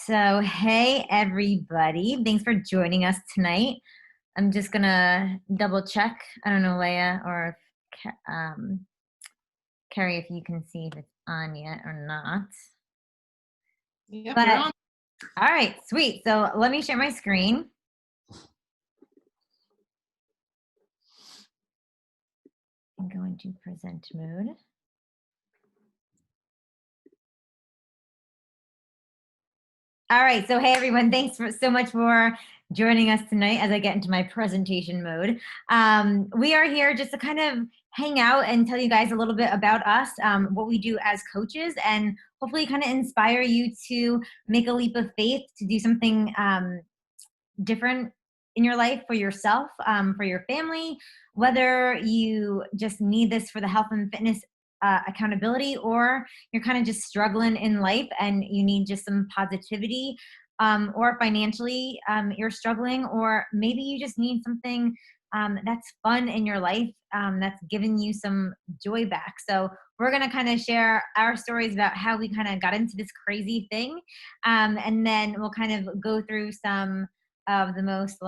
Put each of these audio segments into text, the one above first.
So, hey everybody, thanks for joining us tonight. I'm just gonna double check. I don't know, Leia or if Carrie, if you can see if it's on yet or not. Yep, you're But on. all right, sweet. So let me share my screen. And go into present mode. All right, so hey everyone, thanks so much for joining us tonight as I get into my presentation mode. We are here just to kind of hang out and tell you guys a little bit about us, what we do as coaches, and hopefully kind of inspire you to make a leap of faith, to do something different in your life for yourself, for your family, whether you just need this for the health and fitness accountability, or you're kind of just struggling in life and you need just some positivity, or financially you're struggling, or maybe you just need something that's fun in your life, that's giving you some joy back. So we're going to kind of share our stories about how we kind of got into this crazy thing, and then we'll kind of go through some of the most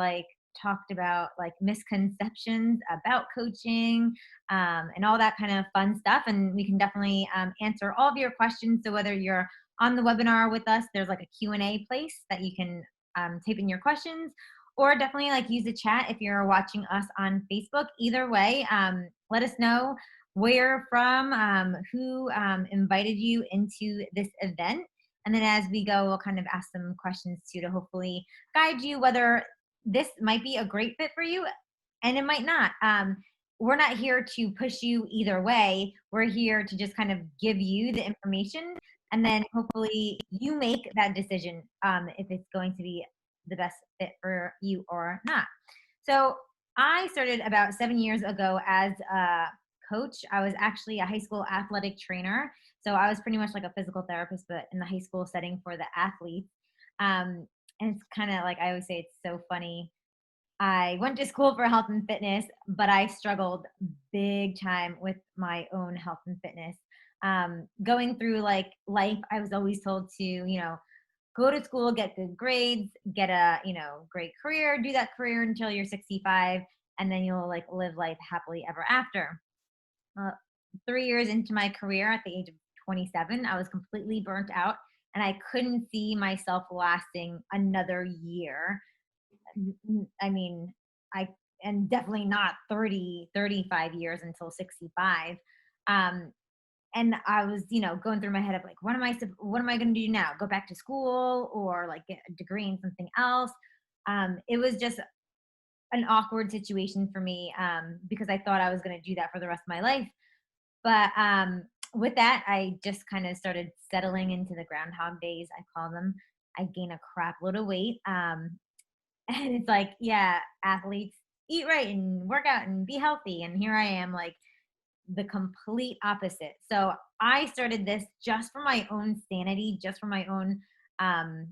talked about misconceptions about coaching, and all that kind of fun stuff. And we can definitely answer all of your questions. So whether you're on the webinar with us, there's like a Q&A place that you can type in your questions, or definitely use the chat if you're watching us on Facebook. Either way, let us know where you're from, who invited you into this event. And then as we go, we'll kind of ask some questions too, to hopefully guide you whether this might be a great fit for you, and it might not. We're not here to push you either way. We're here to just kind of give you the information, and then hopefully you make that decision, if it's going to be the best fit for you or not. So I started about 7 years ago as a coach. I was actually a high school athletic trainer. So I was pretty much like a physical therapist, but in the high school setting for the athletes. And it's kind of like I always say, it's so funny. I went to school for health and fitness, but I struggled big time with my own health and fitness. Going through life, I was always told to, go to school, get good grades, get a, great career, do that career until you're 65, and then you'll live life happily ever after. Uh, 3 years into my career at the age of 27, I was completely burnt out, and I couldn't see myself lasting another year. I mean, I and definitely not 30, 35 years until 65. Um, and I was, going through my head of what am I going to do now? Go back to school or get a degree in something else? It was just an awkward situation for me, because I thought I was going to do that for the rest of my life. But with that, I just kind of started settling into the groundhog days, I call them. I gain a crap load of weight. And it's like, yeah, athletes eat right and work out and be healthy. And here I am, the complete opposite. So I started this just for my own sanity, just for my own um,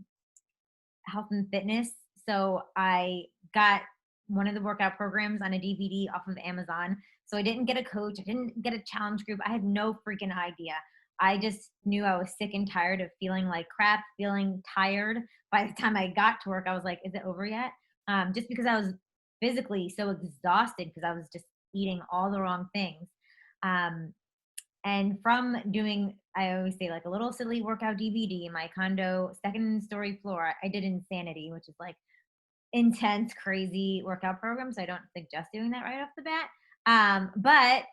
health and fitness. So I got one of the workout programs on a DVD off of Amazon. So I didn't get a coach, I didn't get a challenge group. I had no freaking idea. I just knew I was sick and tired of feeling like crap, feeling tired. By the time I got to work, I was like, is it over yet? Just because I was physically so exhausted because I was just eating all the wrong things. Um, and from doing, I always say, a little silly workout DVD in my condo, second story floor, I did Insanity, which is intense, crazy workout program. So I don't suggest doing that right off the bat. But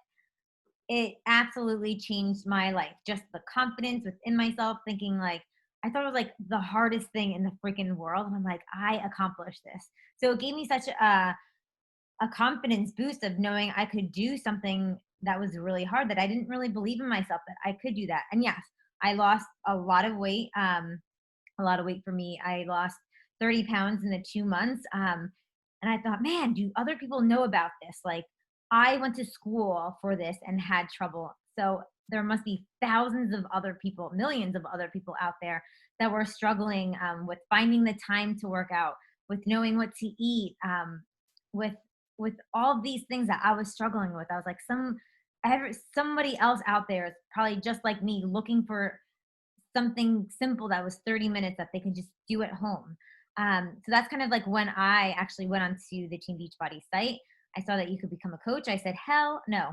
it absolutely changed my life. Just the confidence within myself, thinking I thought it was the hardest thing in the freaking world. And I'm like, I accomplished this. So it gave me such a confidence boost of knowing I could do something that was really hard, that I didn't really believe in myself that I could do that. And yes, I lost a lot of weight. A lot of weight for me. I lost 30 pounds in the 2 months. And I thought, man, do other people know about this? I went to school for this and had trouble. So there must be thousands of other people, millions of other people out there that were struggling, with finding the time to work out, with knowing what to eat, with all these things that I was struggling with. I was like, somebody else out there is probably just like me, looking for something simple that was 30 minutes that they could just do at home. So that's kind of like when I actually went onto the Team Beachbody site. I saw that you could become a coach. I said, hell no.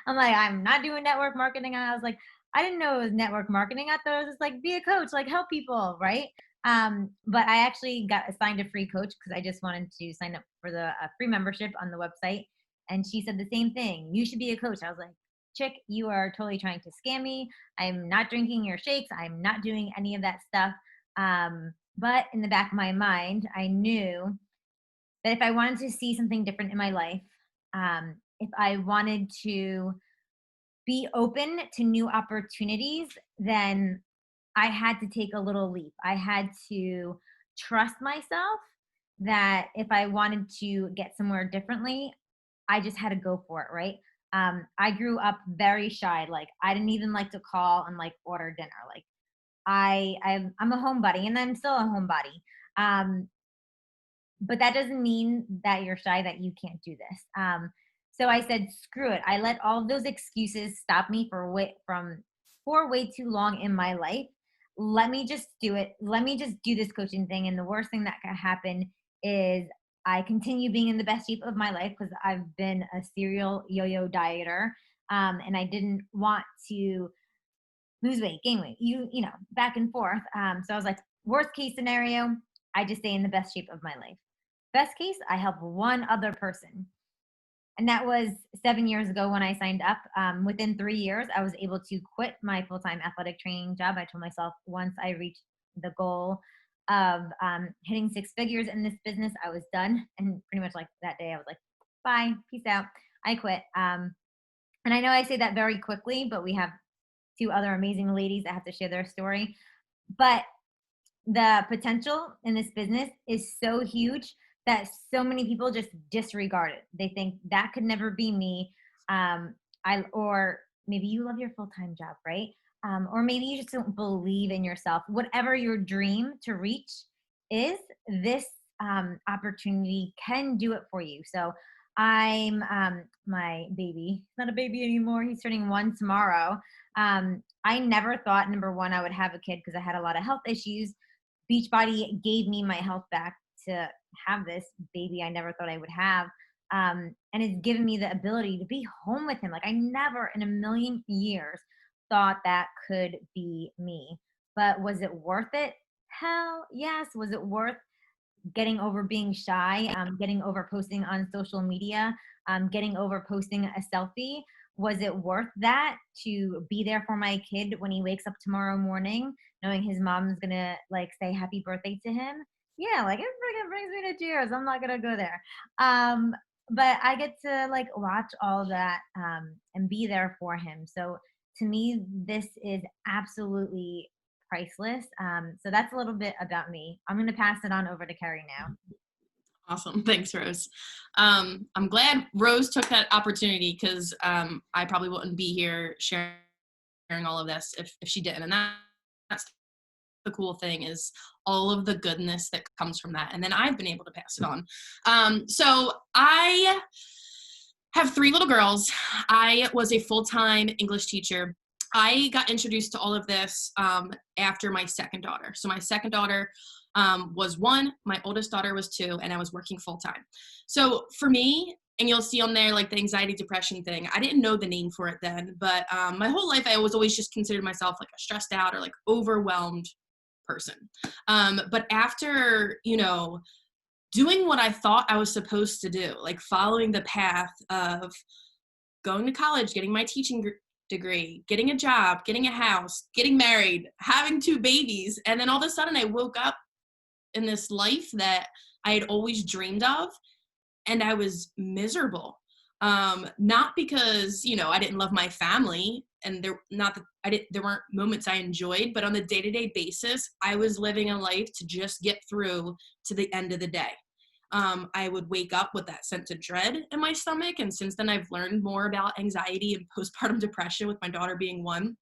I'm like, I'm not doing network marketing. And I was like, I didn't know it was network marketing. I thought it was just like be a coach, like help people, right? But I actually got assigned a free coach because I just wanted to sign up for the free membership on the website. And she said the same thing. You should be a coach. I was like, chick, you are totally trying to scam me. I'm not drinking your shakes. I'm not doing any of that stuff. But in the back of my mind, I knew that if I wanted to see something different in my life, if I wanted to be open to new opportunities, then I had to take a little leap. I had to trust myself that if I wanted to get somewhere differently, I just had to go for it, right? I grew up very shy. Like I didn't even like to call and like order dinner. Like I'm a homebody and I'm still a homebody. But that doesn't mean that you're shy that you can't do this. So I said, screw it. I let all of those excuses stop me for way too long in my life. Let me just do it. Let me just do this coaching thing. And the worst thing that could happen is I continue being in the best shape of my life because I've been a serial yo-yo dieter. And I didn't want to lose weight, gain weight, you know, back and forth. So I was like, worst case scenario, I just stay in the best shape of my life. Best case, I help one other person. And that was 7 years ago when I signed up. Within 3 years, I was able to quit my full-time athletic training job. I told myself once I reached the goal of hitting six figures in this business, I was done. And pretty much like that day, I was like, bye, peace out. I quit. And I know I say that very quickly, but we have two other amazing ladies that have to share their story. But the potential in this business is so huge that so many people just disregard it. They think that could never be me. Or maybe you love your full-time job, right? Or maybe you just don't believe in yourself. Whatever your dream to reach is, this opportunity can do it for you. So I'm my baby, not a baby anymore. He's turning 1 tomorrow. I never thought, number one, I would have a kid because I had a lot of health issues. Beachbody gave me my health back to have this baby I never thought I would have. And it's given me the ability to be home with him. Like I never in a million years thought that could be me. But was it worth it? Hell yes. Was it worth getting over being shy, getting over posting on social media, getting over posting a selfie? Was it worth that to be there for my kid when he wakes up tomorrow morning, knowing his mom's gonna like say happy birthday to him? Yeah, like it freaking brings me to tears. I'm not gonna go there. But I get to like watch all that and be there for him. So to me, this is absolutely priceless. So that's a little bit about me. I'm going to pass it on over to Carrie now. Awesome. Thanks, Rose. I'm glad Rose took that opportunity because I probably wouldn't be here sharing all of this if she didn't. And that's the cool thing is all of the goodness that comes from that. And then I've been able to pass it on. So I have 3 little girls. I was a full-time English teacher. I got introduced to all of this after my second daughter. So my second daughter was 1, my oldest daughter was 2, and I was working full-time. So for me, and you'll see on there like the anxiety depression thing, I didn't know the name for it then, but my whole life I was always just considered myself like a stressed out or like overwhelmed person. But after, doing what I thought I was supposed to do, like following the path of going to college, getting my teaching degree, getting a job, getting a house, getting married, having 2 babies. And then all of a sudden I woke up in this life that I had always dreamed of and I was miserable. Not because, I didn't love my family and there weren't moments I enjoyed, but on the day-to-day basis, I was living a life to just get through to the end of the day. I would wake up with that sense of dread in my stomach. And since then I've learned more about anxiety and postpartum depression with my daughter being 1.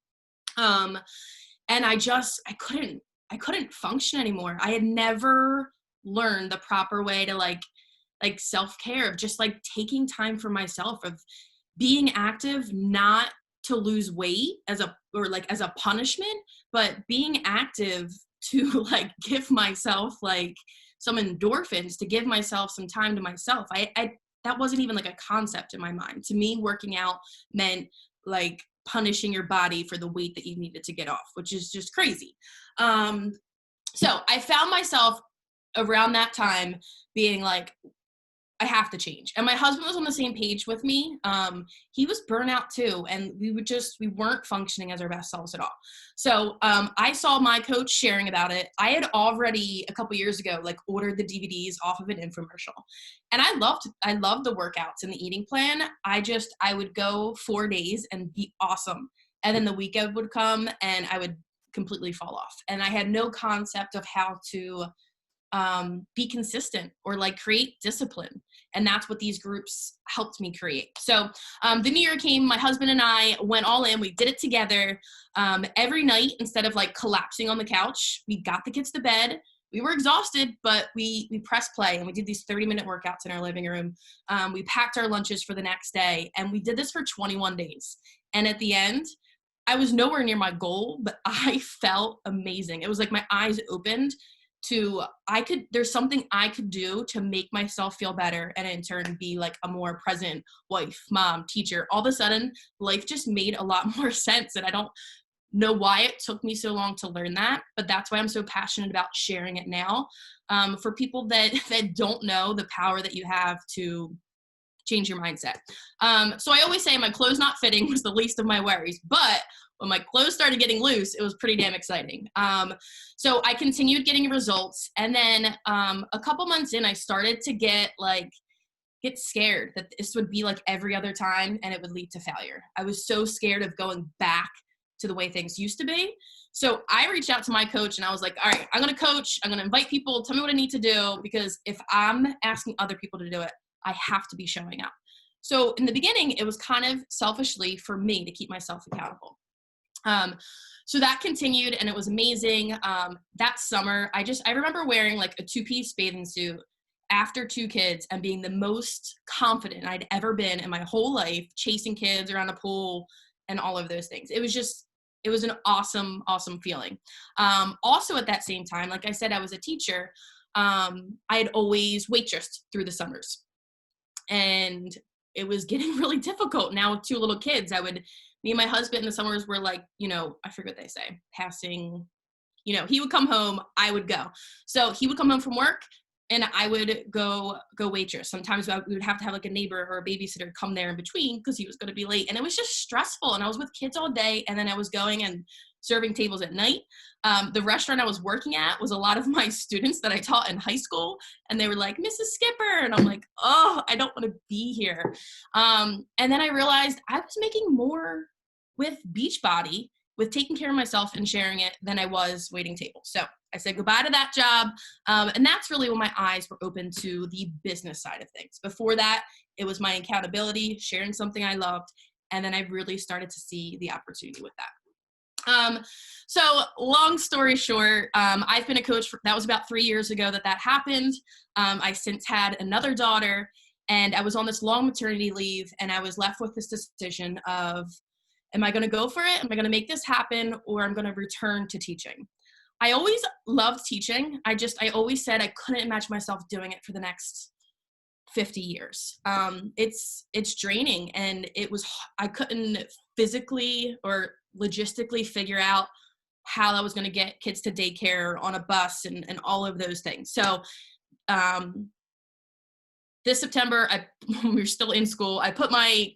And I couldn't function anymore. I had never learned the proper way to like self-care, of just like taking time for myself, of being active, not to lose weight as a punishment, but being active to like give myself like some endorphins, to give myself some time to myself. I that wasn't even like a concept in my mind. To me, working out meant like punishing your body for the weight that you needed to get off, which is just crazy. So I found myself around that time being like, I have to change. And my husband was on the same page with me. He was burnout too. And we weren't functioning as our best selves at all. So I saw my coach sharing about it. I had already a couple years ago, like ordered the DVDs off of an infomercial. And I loved the workouts and the eating plan. I would go 4 days and be awesome. And then the weekend would come and I would completely fall off. And I had no concept of how to be consistent or like create discipline. And that's what these groups helped me create. So the new year came, my husband and I went all in, we did it together. Every night, instead of like collapsing on the couch, we got the kids to bed. We were exhausted, but we pressed play and we did these 30-minute workouts in our living room. We packed our lunches for the next day and we did this for 21 days. And at the end, I was nowhere near my goal, but I felt amazing. It was like my eyes opened to, there's something I could do to make myself feel better and in turn be like a more present wife, mom, teacher. All of a sudden, life just made a lot more sense. And I don't know why it took me so long to learn that, but that's why I'm so passionate about sharing it now for people that don't know the power that you have to change your mindset. So I always say my clothes not fitting was the least of my worries, but when my clothes started getting loose, it was pretty damn exciting. So I continued getting results. And then a couple months in, I started to get scared that this would be like every other time and it would lead to failure. I was so scared of going back to the way things used to be. So I reached out to my coach and I was like, all right, I'm going to coach. I'm going to invite people. Tell me what I need to do, because if I'm asking other people to do it, I have to be showing up. So in the beginning, it was kind of selfishly for me to keep myself accountable. So that continued and it was amazing. That summer, I remember wearing like a 2-piece bathing suit after 2 kids and being the most confident I'd ever been in my whole life, chasing kids around a pool and all of those things. It was an awesome, awesome feeling. Also at that same time, like I said, I was a teacher. I had always waitressed through the summers and it was getting really difficult now with 2 little kids. Me and my husband in the summers were like, I forget what they say, passing, he would come home, I would go. So he would come home from work and I would go waitress. Sometimes we would have to have like a neighbor or a babysitter come there in between because he was going to be late. And it was just stressful. And I was with kids all day. And then I was going and serving tables at night. The restaurant I was working at was a lot of my students that I taught in high school. And they were like, Mrs. Skipper. And I'm like, oh, I don't want to be here. And then I realized I was making more with Beachbody, with taking care of myself and sharing it, than I was waiting tables. So I said goodbye to that job. And that's really when my eyes were open to the business side of things. Before that, it was my accountability, sharing something I loved. And then I really started to see the opportunity with that. So long story short, I've been a coach that was about 3 years ago that happened. I since had another daughter and I was on this long maternity leave and I was left with this decision of, am I going to go for it? Am I going to make this happen? Or I'm going to return to teaching? I always loved teaching. I always said I couldn't imagine myself doing it for the next 50 years. It's draining and I couldn't physically or logistically figure out how I was going to get kids to daycare on a bus and all of those things. So this September, we were still in school. I put my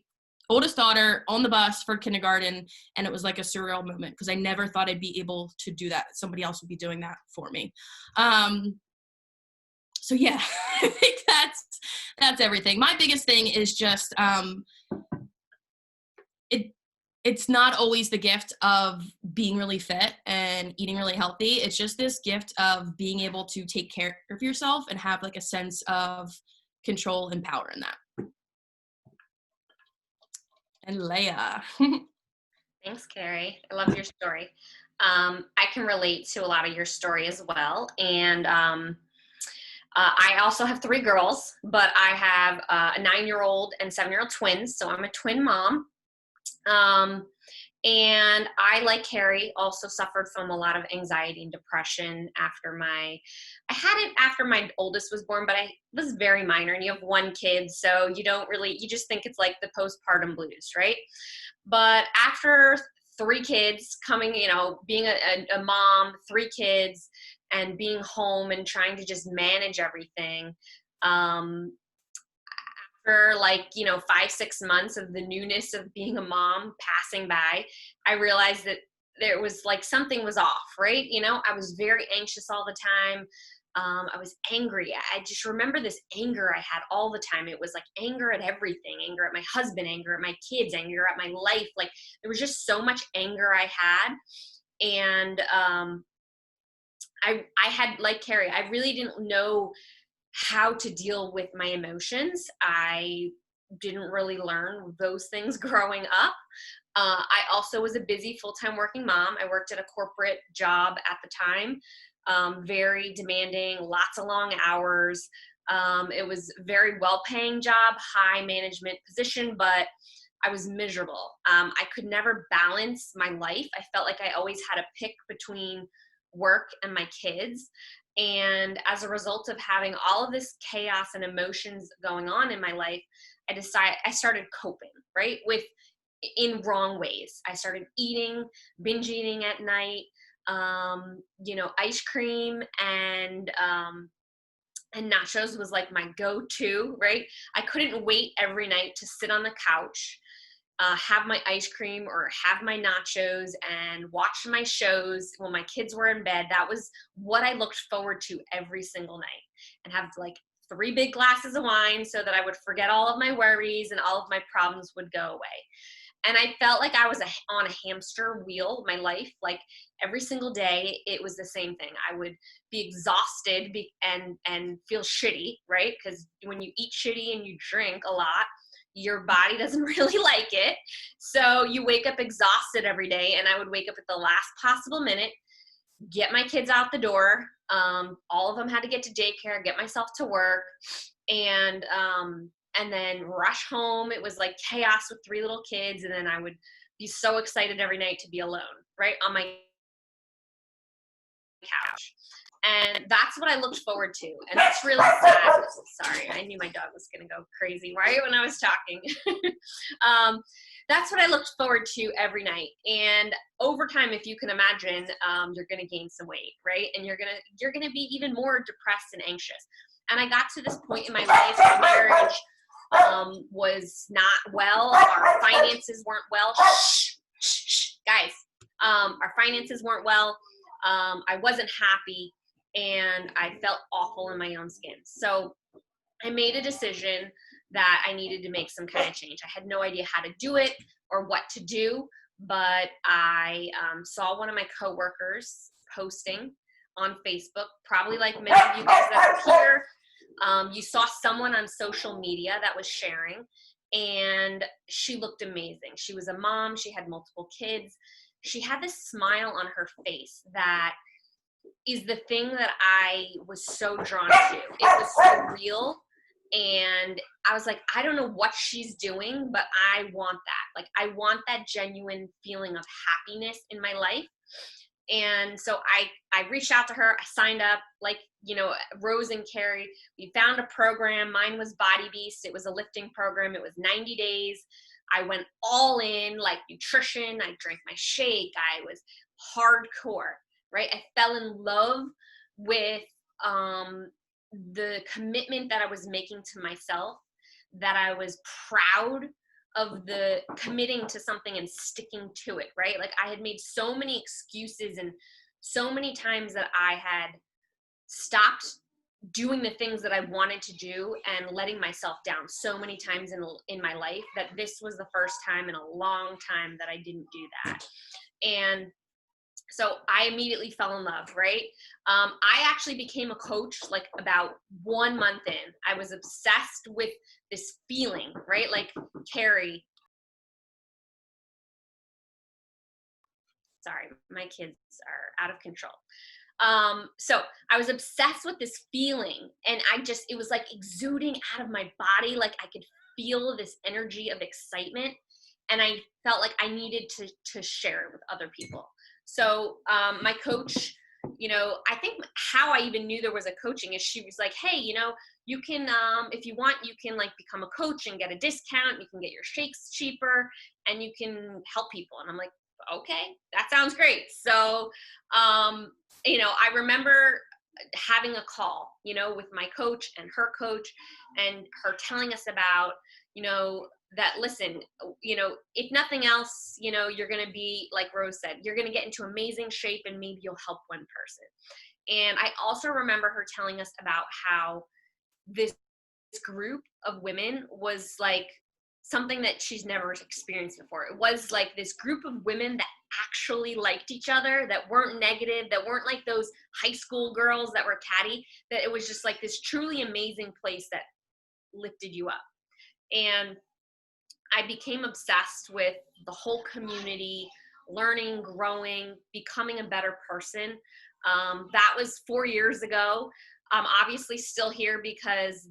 oldest daughter on the bus for kindergarten, and it was like a surreal moment because I never thought I'd be able to do that. Somebody else would be doing that for me. So yeah, I think that's everything. My biggest thing is just it's not always the gift of being really fit and eating really healthy. It's just this gift of being able to take care of yourself and have like a sense of control and power in that. And Leah. Thanks, Carrie. I love your story. I can relate to a lot of your story as well. And I also have 3 girls, but I have a 9-year-old and 7-year-old twins. So I'm a twin mom. And I, like Carrie, also suffered from a lot of anxiety and depression I had it after my oldest was born, but I was very minor, and you have one kid, so you just think it's like the postpartum blues, right? But after three kids coming, being a mom, three kids, and being home and trying to just manage everything, um, after 5-6 months of the newness of being a mom passing by, I realized that there was like something was off, right? I was very anxious all the time. I was angry. I just remember this anger I had all the time. It was like anger at everything, anger at my husband, anger at my kids, anger at my life. Like there was just so much anger I had. And I had, like Carrie, I really didn't know how to deal with my emotions. I didn't really learn those things growing up. I also was a busy full-time working mom. I worked at a corporate job at the time, very demanding, lots of long hours. It was a very well-paying job, high management position, but I was miserable. I could never balance my life. I felt like I always had to pick between work and my kids. And as a result of having all of this chaos and emotions going on in my life, I started coping, right? In wrong ways. I started binge eating at night, ice cream and nachos was like my go-to, right? I couldn't wait every night to sit on the couch, have my ice cream or have my nachos and watch my shows when my kids were in bed. That was what I looked forward to every single night, and have like 3 big glasses of wine so that I would forget all of my worries and all of my problems would go away. And I felt like I was on a hamster wheel, my life. Like every single day, it was the same thing. I would be exhausted and feel shitty, right? Because when you eat shitty and you drink a lot, your body doesn't really like it. So you wake up exhausted every day, and I would wake up at the last possible minute, get my kids out the door. All of them had to get to daycare, get myself to work, and then rush home. It was like chaos with 3 little kids, and then I would be so excited every night to be alone, right, on my couch. And that's what I looked forward to. And it's really sad. Sorry, I knew my dog was going to go crazy right when I was talking. That's what I looked forward to every night. And over time, if you can imagine, you're going to gain some weight, right? And you're going to be even more depressed and anxious. And I got to this point in my life, my marriage was not well. Our finances weren't well. Shh, guys. Our finances weren't well. I wasn't happy, and I felt awful in my own skin. So I made a decision that I needed to make some kind of change. I had no idea how to do it or what to do, but I saw one of my coworkers posting on Facebook, probably like many of you guys that are here. You saw someone on social media that was sharing, and she looked amazing. She was a mom. She had multiple kids. She had this smile on her face that is the thing that I was so drawn to. It was so real. And I was like, I don't know what she's doing, but I want that. Like, I want that genuine feeling of happiness in my life. And so I reached out to her. I signed up, like, Rose and Carrie. We found a program. Mine was Body Beast. It was a lifting program. It was 90 days. I went all in, like nutrition. I drank my shake. I was hardcore, right? I fell in love with the commitment that I was making to myself, that I was proud of the committing to something and sticking to it, right? Like I had made so many excuses and so many times that I had stopped doing the things that I wanted to do and letting myself down so many times in my life, that this was the first time in a long time that I didn't do that. And so I immediately fell in love, right? I actually became a coach like about 1 month in. I was obsessed with this feeling, right? Like Carrie. Sorry, my kids are out of control. So I was obsessed with this feeling, and it was like exuding out of my body. Like I could feel this energy of excitement. and I felt like I needed to share it with other people. So my coach, you know, I think how I even knew there was a coaching is she was like, hey, you know, you can, if you want, you can like become a coach and get a discount. You can get your shakes cheaper and you can help people. And I'm like, okay, that sounds great. So, you know, I remember having a call, you know, with my coach and her telling us about, you know, that listen, you know, if nothing else, you know, you're going to be, like Rose said, you're going to get into amazing shape and maybe you'll help one person. And I also remember her telling us about how this group of women was like something that she's never experienced before. It was like this group of women that actually liked each other, that weren't negative, that weren't like those high school girls that were catty, that it was just like this truly amazing place that lifted you up. And I became obsessed with the whole community, learning, growing, becoming a better person. That was 4 years ago. I'm obviously still here because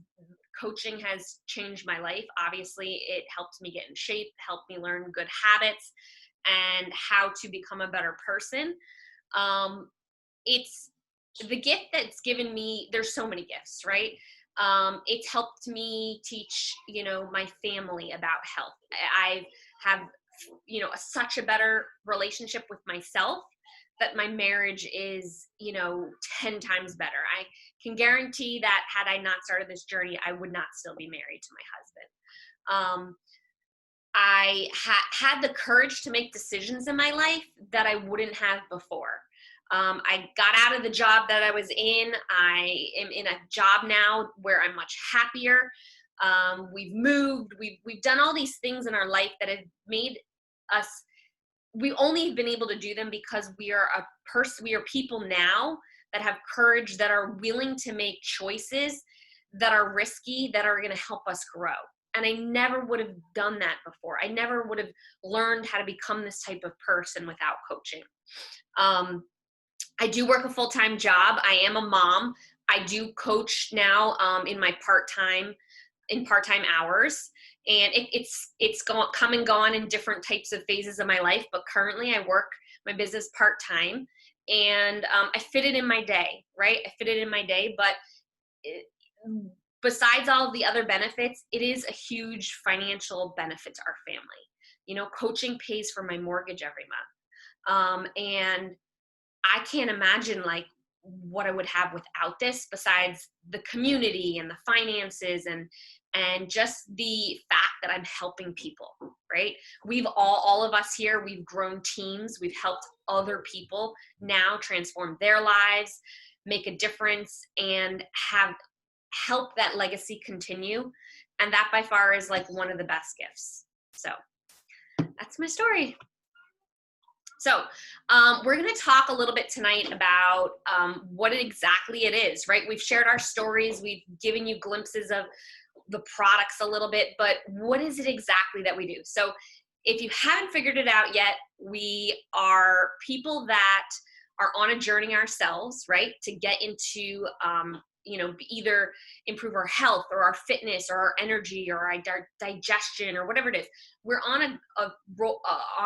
coaching has changed my life. Obviously, it helped me get in shape, helped me learn good habits and how to become a better person. It's the gift that's given me, there's so many gifts, right? It's helped me teach, you know, my family about health. I have, you know, such a better relationship with myself that my marriage is, you know, 10 times better. I can guarantee that had I not started this journey, I would not still be married to my husband. I had the courage to make decisions in my life that I wouldn't have before. I got out of the job that I was in. I am in a job now where I'm much happier. We've moved. We've done all these things in our life that have made us. We only have been able to do them because we are we are people now that have courage, that are willing to make choices that are risky, that are going to help us grow. And I never would have done that before. I never would have learned how to become this type of person without coaching. I do work a full-time job. I am a mom. I do coach now in my part-time hours. And it's come and gone in different types of phases of my life. But currently I work my business part-time and I fit it in my day, right? I fit it in my day, but besides all of the other benefits, it is a huge financial benefit to our family. You know, coaching pays for my mortgage every month. And I can't imagine like what I would have without this, besides the community and the finances and just the fact that I'm helping people, right? We've all of us here, we've grown teams, we've helped other people now transform their lives, make a difference, and help that legacy continue. And that by far is like one of the best gifts. So that's my story. So we're going to talk a little bit tonight about what exactly it is, right? We've shared our stories. We've given you glimpses of the products a little bit, but what is it exactly that we do? So if you haven't figured it out yet, we are people that are on a journey ourselves, right? To get into, you know, either improve our health or our fitness or our energy or our digestion or whatever it is. We're on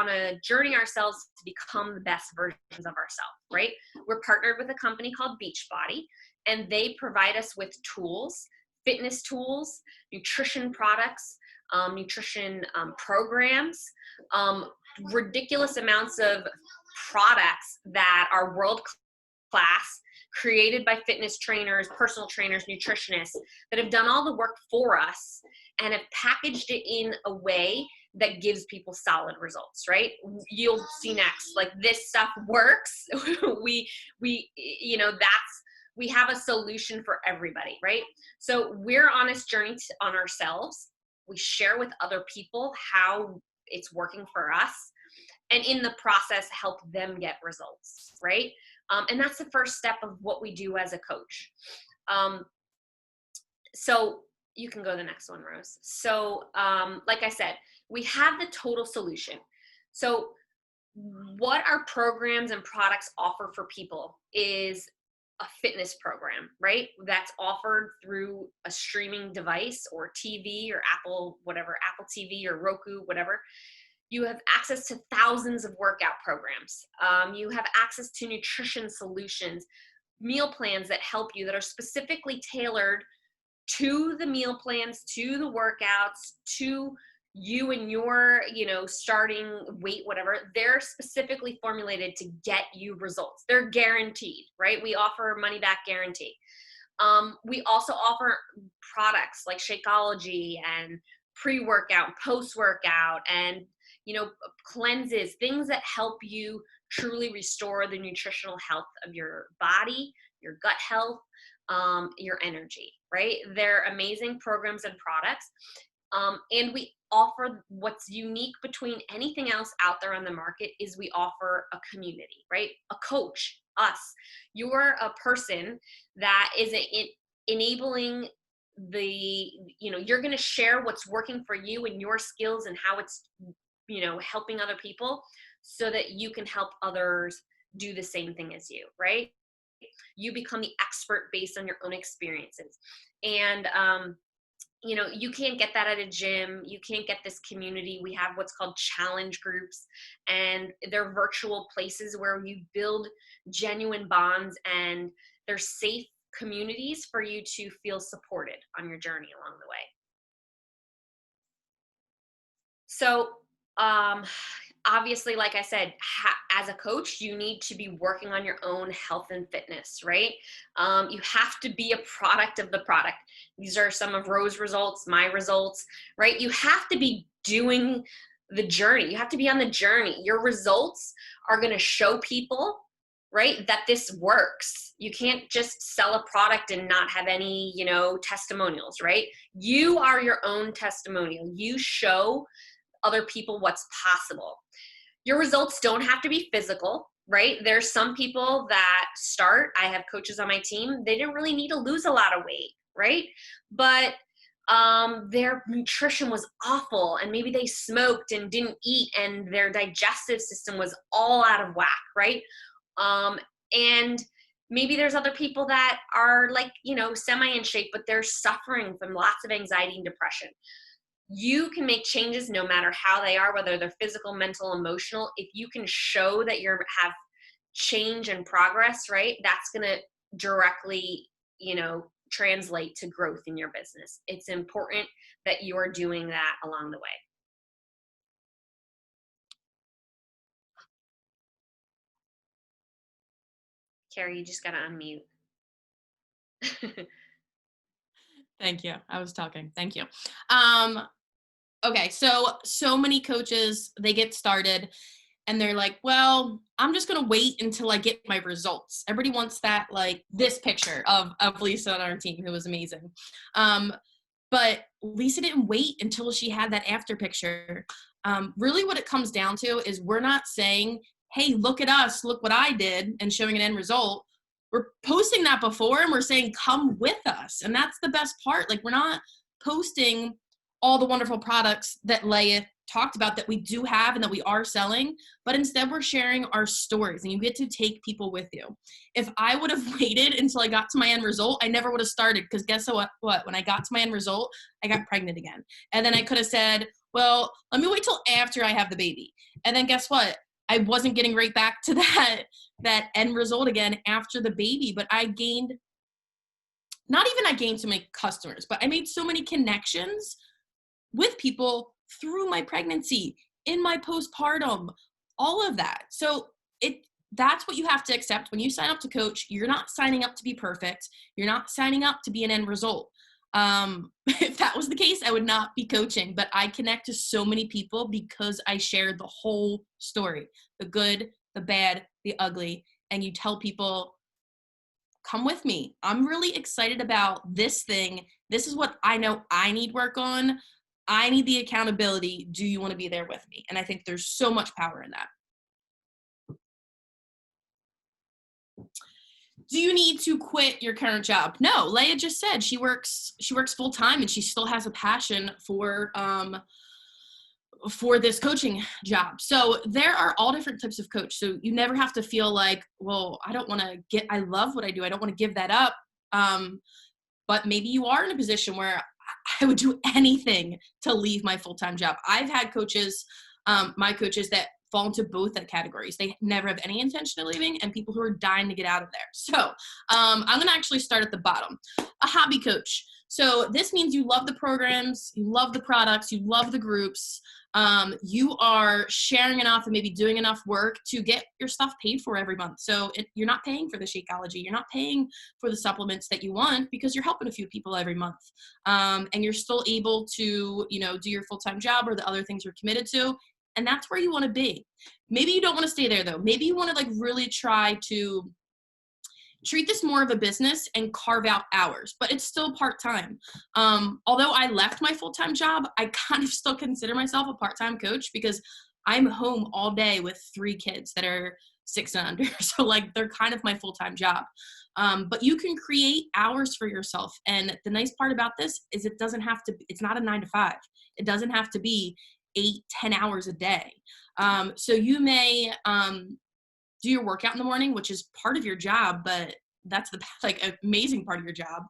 a journey ourselves to become the best versions of ourselves, right? We're partnered with a company called Beachbody, and they provide us with tools, fitness tools, nutrition products, nutrition programs, ridiculous amounts of products that are world class, created by fitness trainers, personal trainers, nutritionists that have done all the work for us and have packaged it in a way that gives people solid results, right? You'll see next, like this stuff works. we have a solution for everybody, right? So we're on this journey on ourselves. We share with other people how it's working for us, and in the process, help them get results, right? And that's the first step of what we do as a coach. So you can go to the next one, Rose. So like I said, we have the total solution. So what our programs and products offer for people is a fitness program, right? That's offered through a streaming device or TV or Apple TV or Roku, whatever. You have access to thousands of workout programs. You have access to nutrition solutions, meal plans that help you, that are specifically tailored to the meal plans, to the workouts, to you and your, starting weight, whatever. They're specifically formulated to get you results. They're guaranteed, right? We offer money back guarantee. We also offer products like Shakeology and pre-workout, post-workout, and cleanses, things that help you truly restore the nutritional health of your body, your gut health, your energy, right? They're amazing programs and products. And we offer, what's unique between anything else out there on the market is we offer a community, right? A coach, us. You're a person that is enabling you're going to share what's working for you and your skills and how it's, helping other people so that you can help others do the same thing as you, right? You become the expert based on your own experiences. And, you can't get that at a gym. You can't get this community. We have what's called challenge groups, and they're virtual places where you build genuine bonds, and they're safe communities for you to feel supported on your journey along the way. So, obviously, like I said, as a coach, you need to be working on your own health and fitness, right? You have to be a product of the product. These are some of Rose's results, my results, right? You have to be doing the journey. You have to be on the journey. Your results are going to show people, right, that this works. You can't just sell a product and not have any, testimonials, right? You are your own testimonial. You show other people what's possible. Your results don't have to be physical, right? There's some people that start, I have coaches on my team, they didn't really need to lose a lot of weight, right? But their nutrition was awful, and maybe they smoked and didn't eat, and their digestive system was all out of whack, right? And maybe there's other people that are like, semi in shape, but they're suffering from lots of anxiety and depression. You can make changes no matter how they are, whether they're physical, mental, emotional. If you can show that you have change and progress, right, that's going to directly, translate to growth in your business. It's important that you are doing that along the way. Carrie, you just got to unmute. Thank you. I was talking. Thank you. Okay. So many coaches, they get started and they're like, well, I'm just going to wait until I get my results. Everybody wants that, like this picture of Lisa on our team, who was amazing. But Lisa didn't wait until she had that after picture. Really what it comes down to is we're not saying, hey, look at us, look what I did, and showing an end result. We're posting that before, and we're saying, come with us. And that's the best part. Like, we're not posting all the wonderful products that Leah talked about that we do have and that we are selling, but instead we're sharing our stories, and you get to take people with you. If I would have waited until I got to my end result, I never would have started, because guess what? When I got to my end result, I got pregnant again. And then I could have said, well, let me wait till after I have the baby. And then guess what? I wasn't getting right back to that end result again after the baby, but I gained so many customers, but I made so many connections with people through my pregnancy, in my postpartum, all of that. So that's what you have to accept. When you sign up to coach, you're not signing up to be perfect. You're not signing up to be an end result. If that was the case, I would not be coaching, but I connect to so many people because I share the whole story, the good, the bad, the ugly, and you tell people, come with me. I'm really excited about this thing. This is what I know I need work on. I need the accountability. Do you want to be there with me? And I think there's so much power in that. Do you need to quit your current job? No, Leah just said she works full time, and she still has a passion for this coaching job. So there are all different types of coach. So you never have to feel like, well, I love what I do. I don't want to give that up. But maybe you are in a position where I would do anything to leave my full-time job. I've had coaches my coaches that fall into both that categories. They never have any intention of leaving, and people who are dying to get out of there. So I'm going to actually start at the bottom. A hobby coach. So this means you love the programs, you love the products, you love the groups. You are sharing enough and maybe doing enough work to get your stuff paid for every month. So you're not paying for the Shakeology. You're not paying for the supplements that you want because you're helping a few people every month. And you're still able to, do your full-time job or the other things you're committed to. And that's where you want to be. Maybe you don't want to stay there though. Maybe you want to really try to treat this more of a business and carve out hours, but it's still part-time. Although I left my full-time job, I kind of still consider myself a part-time coach because I'm home all day with 3 kids that are 6 and under. So they're kind of my full-time job. But you can create hours for yourself. And the nice part about this is it's not a 9 to 5. It doesn't have to be 8-10 hours a day. So you may, do your workout in the morning, which is part of your job, but that's the amazing part of your job.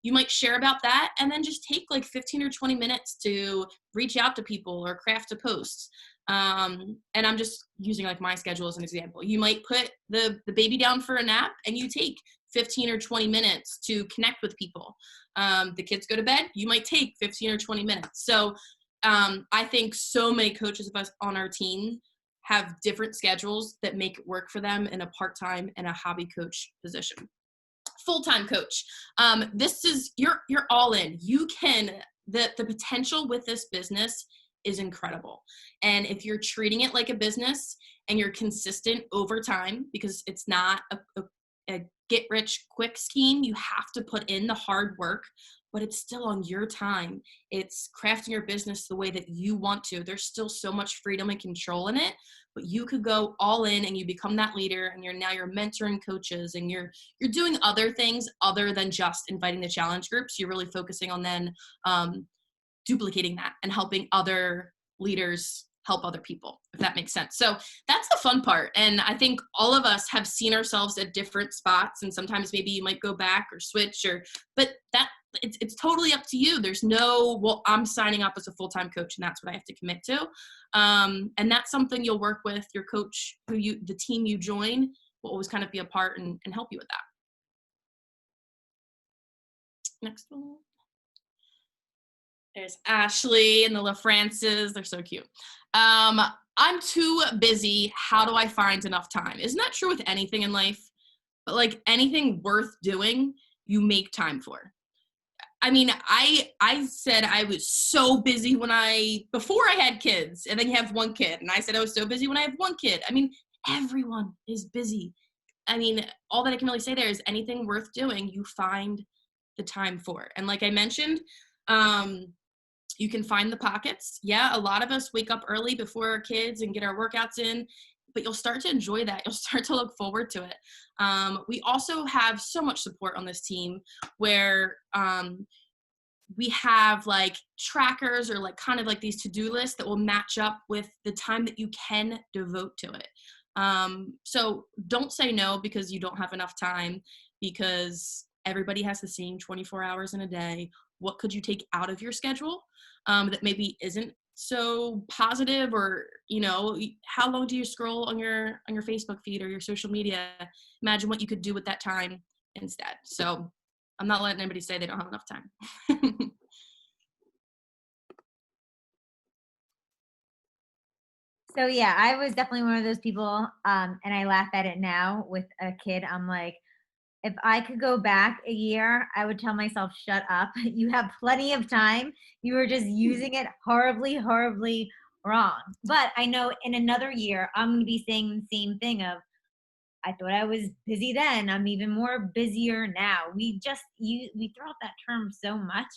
You might share about that and then just take 15 or 20 minutes to reach out to people or craft a post. And I'm just using my schedule as an example. You might put the baby down for a nap and you take 15 or 20 minutes to connect with people. The kids go to bed, you might take 15 or 20 minutes. So I think so many coaches of us on our team have different schedules that make it work for them in a part-time and a hobby coach position. Full-time coach. This is, you're all in. The potential with this business is incredible. And if you're treating it like a business and you're consistent over time, because it's not a get rich quick scheme, you have to put in the hard work, but it's still on your time. It's crafting your business the way that you want to. There's still so much freedom and control in it, but you could go all in and you become that leader and you're mentoring coaches and you're doing other things other than just inviting the challenge groups. You're really focusing on then duplicating that and helping other leaders help other people, if that makes sense. So that's the fun part. And I think all of us have seen ourselves at different spots, and sometimes maybe you might go back or switch, but it's totally up to you. There's no, well, I'm signing up as a full-time coach and that's what I have to commit to. And that's something you'll work with your coach, the team you join will always kind of be a part and help you with that. Next one. There's Ashley and the LaFrances. They're so cute. I'm too busy. How do I find enough time? Isn't that true with anything in life? But anything worth doing, you make time for. I mean, I said I was so busy before I had kids, and then you have one kid. And I said I was so busy when I have one kid. I mean, everyone is busy. I mean, all that I can really say there is anything worth doing, you find the time for. And like I mentioned, you can find the pockets. Yeah, a lot of us wake up early before our kids and get our workouts in, but you'll start to enjoy that. You'll start to look forward to it. We also have so much support on this team where we have trackers or kind of these to-do lists that will match up with the time that you can devote to it. So don't say no because you don't have enough time, because everybody has the same 24 hours in a day. What could you take out of your schedule that maybe isn't so positive? Or how long do you scroll on your Facebook feed or your social media? Imagine what you could do with that time instead. So I'm not letting anybody say they don't have enough time. So yeah, I was definitely one of those people, and I laugh at it now with a kid. I'm like, if I could go back a year, I would tell myself, shut up. You have plenty of time. You were just using it horribly, horribly wrong. But I know in another year, I'm going to be saying the same thing of, I thought I was busy then. I'm even more busier now. We throw out that term so much,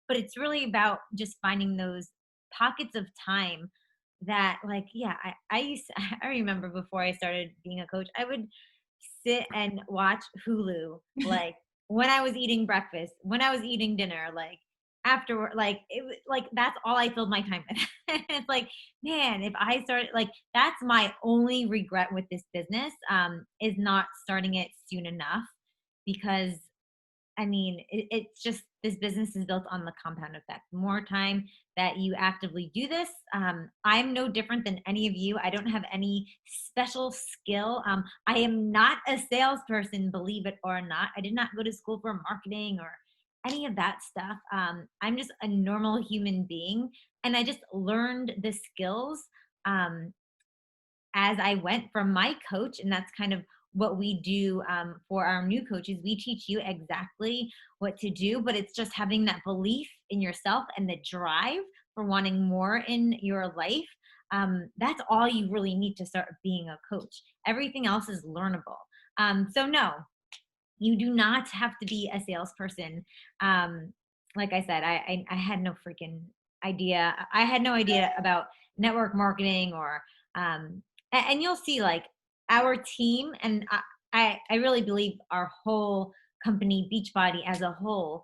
but it's really about just finding those pockets of time that I remember before I started being a coach, I would sit and watch Hulu, when I was eating breakfast, when I was eating dinner, afterward, that's all I filled my time with. It's man, if I started, that's my only regret with this business, is not starting it soon enough, because I mean, it's just this business is built on the compound effect. The more time that you actively do this, I'm no different than any of you. I don't have any special skill. I am not a salesperson, believe it or not. I did not go to school for marketing or any of that stuff. I'm just a normal human being, and I just learned the skills um, as I went from my coach, and that's kind of what we do for our new coaches. We teach you exactly what to do, but it's just having that belief in yourself and the drive for wanting more in your life. That's all you really need to start being a coach. Everything else is learnable. So no, you do not have to be a salesperson. Like I said, I had no freaking idea. I had no idea about network marketing or and you'll see like our team, and I really believe our whole company, Beachbody as a whole,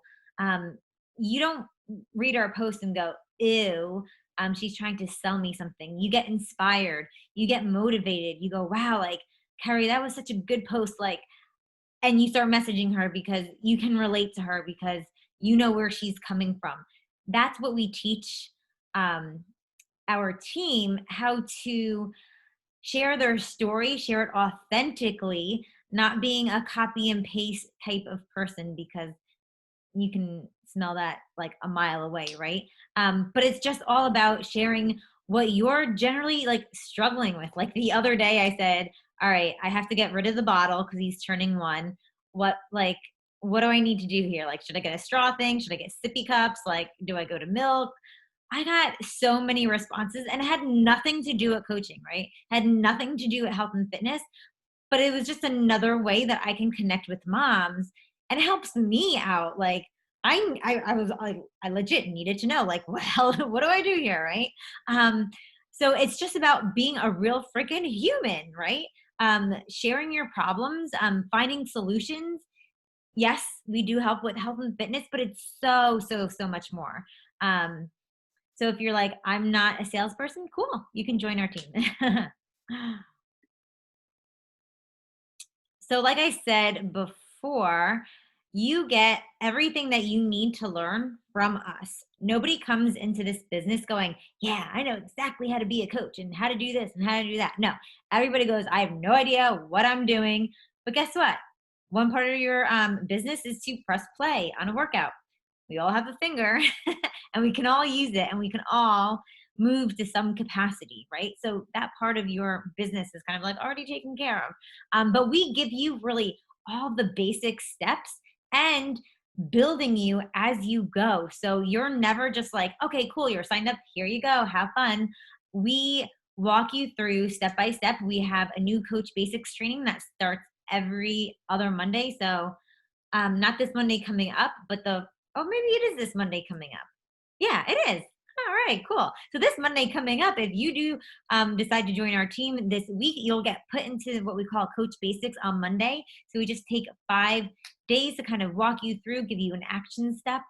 you don't read our post and go, ew, she's trying to sell me something. You get inspired, you get motivated, you go, wow, like Carrie, that was such a good post. Like, and you start messaging her because you can relate to her because you know where she's coming from. That's what we teach our team, how to share their story, share it authentically, not being a copy and paste type of person, because you can smell that like a mile away, right? But it's just all about sharing what you're generally like struggling with. Like the other day I said, all right, I have to get rid of the bottle because he's turning one. What do I need to do here? Like, should I get a straw thing? Should I get sippy cups? Like, do I go to milk? I got so many responses, and it had nothing to do with coaching, right? Had nothing to do with health and fitness, but it was just another way that I can connect with moms, and it helps me out. Like I was like, I legit needed to know, like, what hell, what do I do here, right? So it's just about being a real freaking human, right? Sharing your problems, finding solutions. Yes, we do help with health and fitness, but it's so much more. Um, so if you're like, I'm not a salesperson, cool, you can join our team. So like I said before, you get everything that you need to learn from us. Nobody comes into this business going, yeah, I know exactly how to be a coach and how to do this and how to do that. No, everybody goes, I have no idea what I'm doing. But guess what? One part of your business is to press play on a workout. We all have a finger and we can all use it, and we can all move to some capacity, right? So that part of your business is kind of like already taken care of. But we give you really all the basic steps and building you as you go. So you're never just like, okay, cool, you're signed up, here you go, have fun. We walk you through step by step. We have a new Coach Basics training that starts every other Monday. So not this Monday coming up, but oh, maybe it is this Monday coming up. Yeah, it is. All right, cool. So this Monday coming up, if you do decide to join our team this week, you'll get put into what we call Coach Basics on Monday. So we just take 5 days to kind of walk you through, give you an action step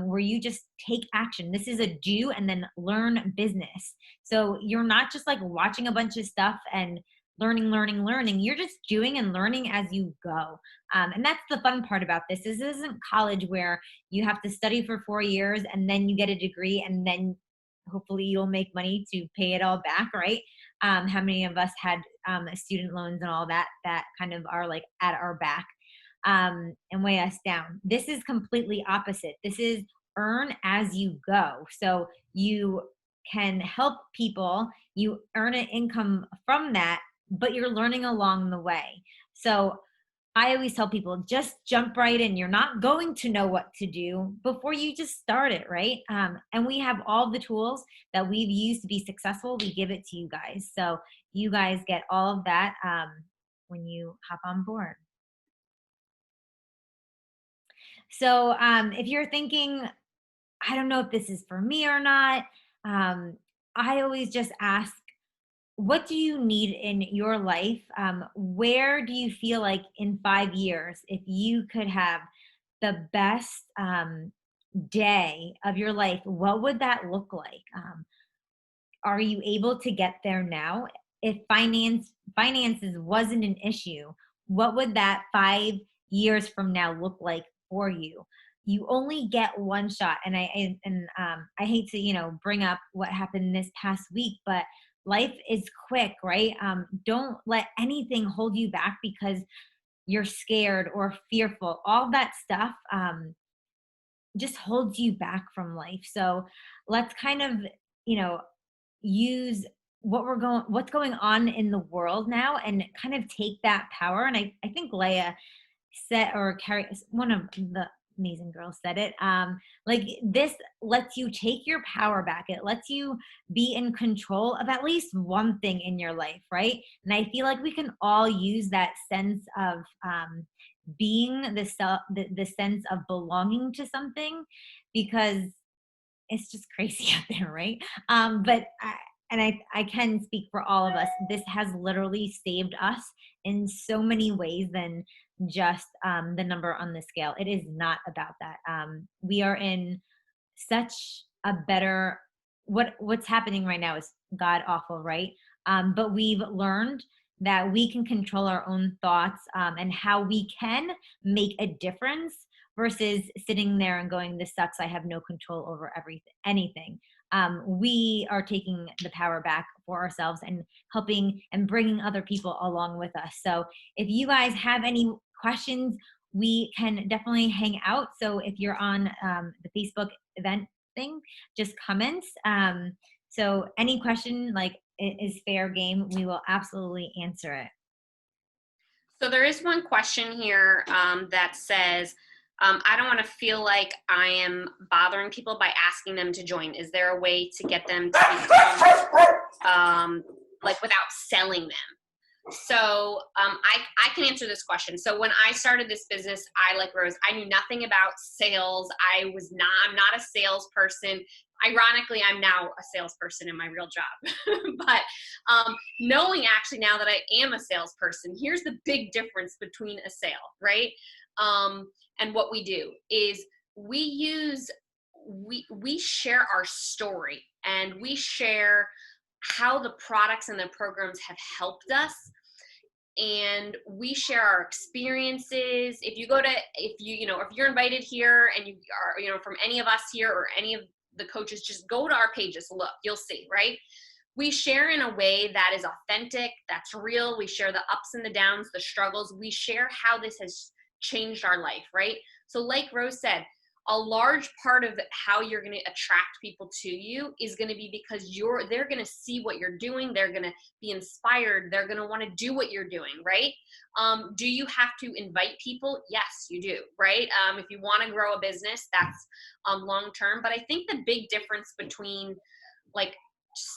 where you just take action. This is a do and then learn business. So you're not just like watching a bunch of stuff and learning. You're just doing and learning as you go. And that's the fun part about this. This isn't college where you have to study for 4 years and then you get a degree and then hopefully you'll make money to pay it all back, right? How many of us had student loans and all that kind of are like at our back and weigh us down? This is completely opposite. This is earn as you go. So you can help people, you earn an income from that, but you're learning along the way. So I always tell people, just jump right in. You're not going to know what to do before you just start it, right? And we have all the tools that we've used to be successful. We give it to you guys. So you guys get all of that when you hop on board. So if you're thinking, I don't know if this is for me or not, I always just ask, what do you need in your life? Where do you feel like in 5 years, if you could have the best day of your life, what would that look like? Are you able to get there now? If finances wasn't an issue, what would that 5 years from now look like for you? you only get one shot. And I hate to, bring up what happened this past week, but life is quick, right? Don't let anything hold you back because you're scared or fearful. All that stuff just holds you back from life. So let's kind of, use what's going on in the world now and kind of take that power. And I think Leah said, or Carrie, one of the amazing girls said it, like this lets you take your power back. It lets you be in control of at least one thing in your life, right? And I feel like we can all use that sense of being the sense of belonging to something, because it's just crazy out there, right? I can speak for all of us. This has literally saved us in so many ways than just the number on the scale. It is not about that. We are in such a better, what's happening right now is god awful, right? But we've learned that we can control our own thoughts, and how we can make a difference versus sitting there and going, this sucks, I have no control over anything. We are taking the power back for ourselves and helping and bringing other people along with us. So if you guys have any questions, we can definitely hang out. So if you're on the Facebook event thing, just comments. So any question is fair game. We will absolutely answer it. So there is one question here that says, I don't want to feel like I am bothering people by asking them to join. Is there a way to get them to become, without selling them? So I can answer this question. So when I started this business, like Rose, I knew nothing about sales. I'm not a salesperson. Ironically, I'm now a salesperson in my real job. But knowing actually now that I am a salesperson, here's the big difference between a sale, right? And what we do is we share our story, and we share how the products and the programs have helped us. And we share our experiences. If you're invited here and you are, from any of us here or any of the coaches, just go to our pages, look, you'll see, right? We share in a way that is authentic, that's real. We share the ups and the downs, the struggles. We share how this has changed our life, right? So like Rose said, a large part of how you're going to attract people to you is going to be because they're going to see what you're doing. They're going to be inspired. They're going to want to do what you're doing, right? Do you have to invite people? Yes, you do, right? If you want to grow a business, that's long-term. But I think the big difference between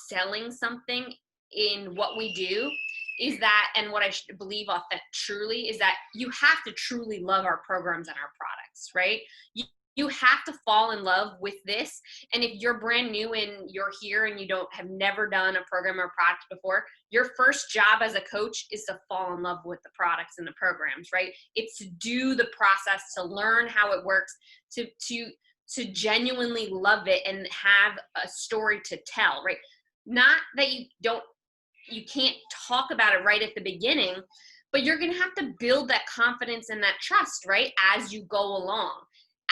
selling something in what we do is that, and what I believe truly is that you have to truly love our programs and our products, right? You have to fall in love with this. And if you're brand new and you're here and you have never done a program or product before, your first job as a coach is to fall in love with the products and the programs, right? It's to do the process, to learn how it works, to genuinely love it and have a story to tell, right? Not that you can't talk about it right at the beginning, but you're going to have to build that confidence and that trust, right? As you go along.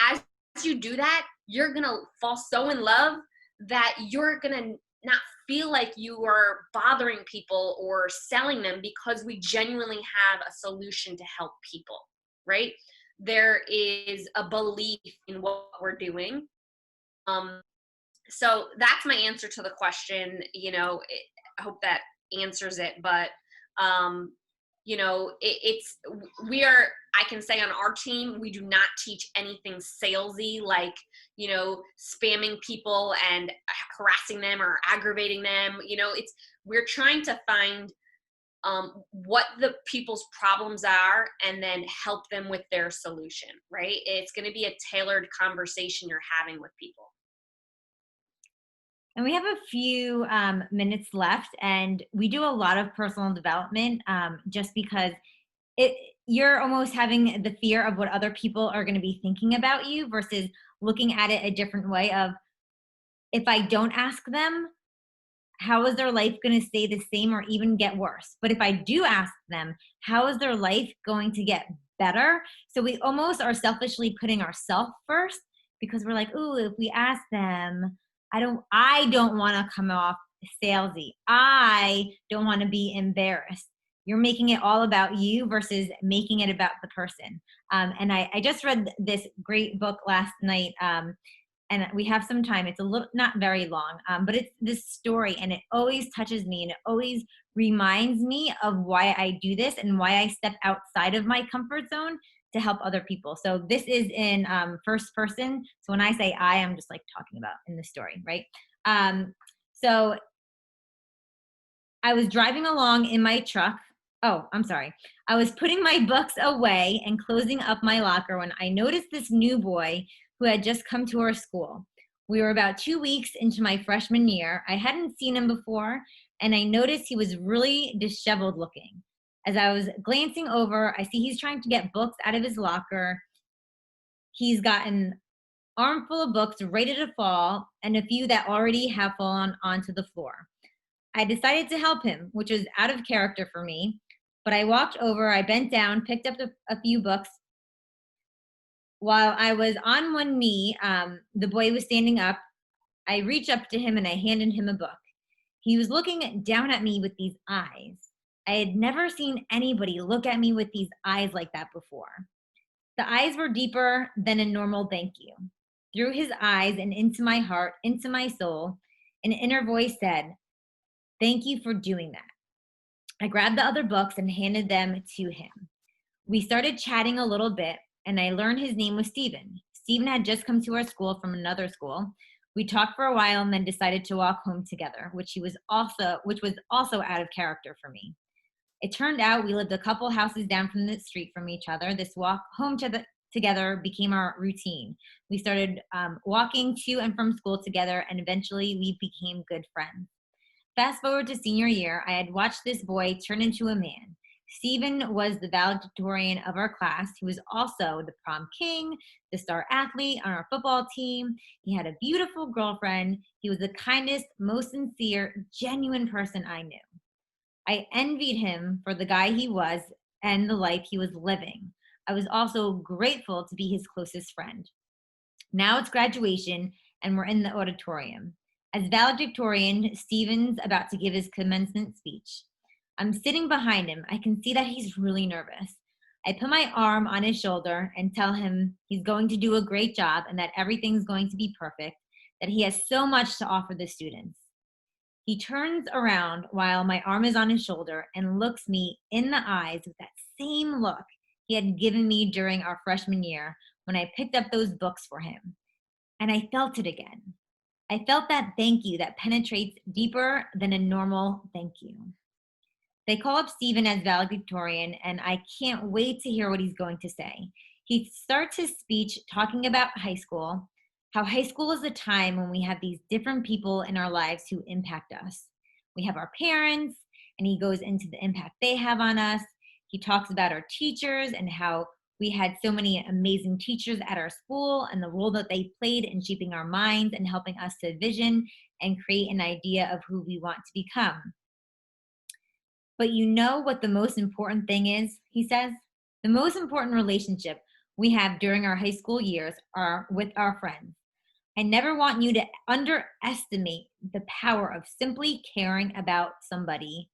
As you do that, you're going to fall so in love that you're going to not feel like you are bothering people or selling them, because we genuinely have a solution to help people, right? There is a belief in what we're doing. So that's my answer to the question. I hope that answers it, but I can say on our team, we do not teach anything salesy, spamming people and harassing them or aggravating them. We're trying to find what the people's problems are and then help them with their solution, right? It's going to be a tailored conversation you're having with people. And we have a few minutes left, and we do a lot of personal development just because you're almost having the fear of what other people are going to be thinking about you versus looking at it a different way of, if I don't ask them, how is their life going to stay the same or even get worse? But if I do ask them, how is their life going to get better. So we almost are selfishly putting ourselves first because we're like, ooh, if we ask them, I don't want to come off salesy. I don't want to be embarrassed. You're making it all about you versus making it about the person. And I just read this great book last night. And we have some time. It's a little, not very long, but it's this story, and it always touches me, and it always reminds me of why I do this and why I step outside of my comfort zone to help other people. So this is in first person. So when I say I'm just like talking about in the story, right? So I was driving along in my truck. Oh, I'm sorry. I was putting my books away and closing up my locker when I noticed this new boy who had just come to our school. We were about 2 weeks into my freshman year. I hadn't seen him before, and I noticed he was really disheveled looking. As I was glancing over, I see he's trying to get books out of his locker. He's got an armful of books ready to fall and a few that already have fallen onto the floor. I decided to help him, which was out of character for me, but I walked over, I bent down, picked up a few books. While I was on one knee, the boy was standing up. I reached up to him and I handed him a book. He was looking down at me with these eyes. I had never seen anybody look at me with these eyes like that before. The eyes were deeper than a normal thank you. Through his eyes and into my heart, into my soul, an inner voice said, "Thank you for doing that." I grabbed the other books and handed them to him. We started chatting a little bit, and I learned his name was Steven. Steven had just come to our school from another school. We talked for a while and then decided to walk home together, which was also out of character for me. It turned out we lived a couple houses down from the street from each other. This walk home together became our routine. We started walking to and from school together, and eventually we became good friends. Fast forward to senior year, I had watched this boy turn into a man. Steven was the valedictorian of our class. He was also the prom king, the star athlete on our football team. He had a beautiful girlfriend. He was the kindest, most sincere, genuine person I knew. I envied him for the guy he was and the life he was living. I was also grateful to be his closest friend. Now it's graduation, and we're in the auditorium. As valedictorian, Steven's about to give his commencement speech. I'm sitting behind him. I can see that he's really nervous. I put my arm on his shoulder and tell him he's going to do a great job and that everything's going to be perfect, that he has so much to offer the students. He turns around while my arm is on his shoulder and looks me in the eyes with that same look he had given me during our freshman year when I picked up those books for him. And I felt it again. I felt that thank you that penetrates deeper than a normal thank you. They call up Steven as valedictorian, and I can't wait to hear what he's going to say. He starts his speech talking about high school, how high school is a time when we have these different people in our lives who impact us. We have our parents, and he goes into the impact they have on us. He talks about our teachers and how we had so many amazing teachers at our school and the role that they played in shaping our minds and helping us to vision and create an idea of who we want to become. But you know what the most important thing is, he says? The most important relationship we have during our high school years are with our friends. I never want you to underestimate the power of simply caring about somebody,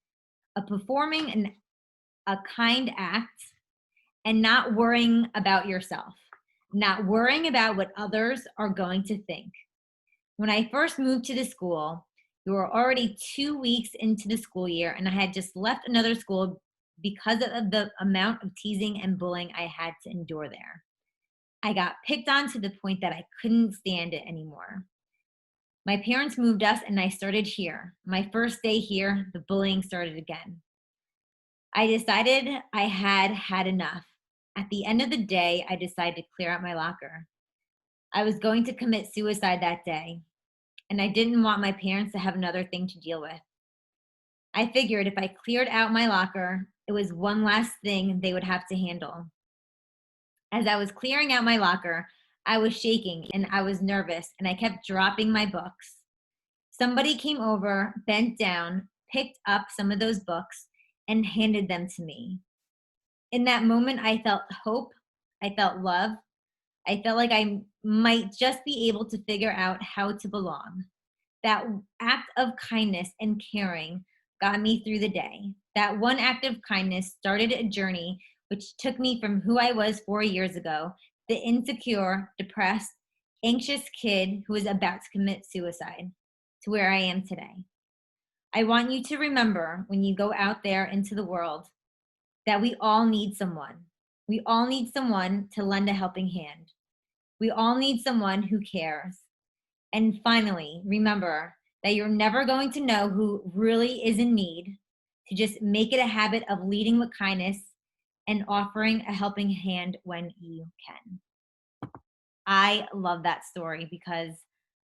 of performing a kind act, and not worrying about yourself, not worrying about what others are going to think. When I first moved to the school, we were already 2 weeks into the school year, and I had just left another school because of the amount of teasing and bullying I had to endure there. I got picked on to the point that I couldn't stand it anymore. My parents moved us, and I started here. My first day here, the bullying started again. I decided I had had enough. At the end of the day, I decided to clear out my locker. I was going to commit suicide that day, and I didn't want my parents to have another thing to deal with. I figured if I cleared out my locker, it was one last thing they would have to handle. As I was clearing out my locker, I was shaking and I was nervous, and I kept dropping my books. Somebody came over, bent down, picked up some of those books, and handed them to me. in that moment, I felt hope. I felt love. I felt like I might just be able to figure out how to belong. That act of kindness and caring got me through the day. That one act of kindness started a journey which took me from who I was 4 years ago, the insecure, depressed, anxious kid who was about to commit suicide, to where I am today. I want you to remember when you go out there into the world that we all need someone. We all need someone to lend a helping hand. We all need someone who cares. And finally, remember that you're never going to know who really is in need, to just make it a habit of leading with kindness and offering a helping hand when you can. I love that story because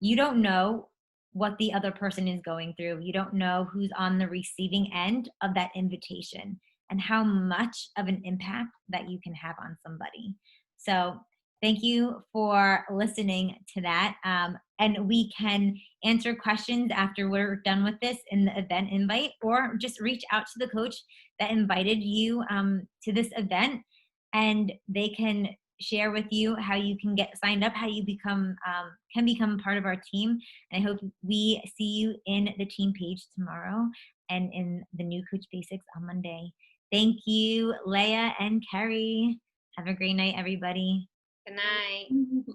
you don't know what the other person is going through. You don't know who's on the receiving end of that invitation and how much of an impact that you can have on somebody. So, thank you for listening to that. And we can answer questions after we're done with this in the event invite, or just reach out to the coach that invited you to this event, and they can share with you how you can get signed up, how you can become part of our team. And I hope we see you in the team page tomorrow and in the new Coach Basics on Monday. Thank you, Leah and Carrie. Have a great night, everybody. Good night.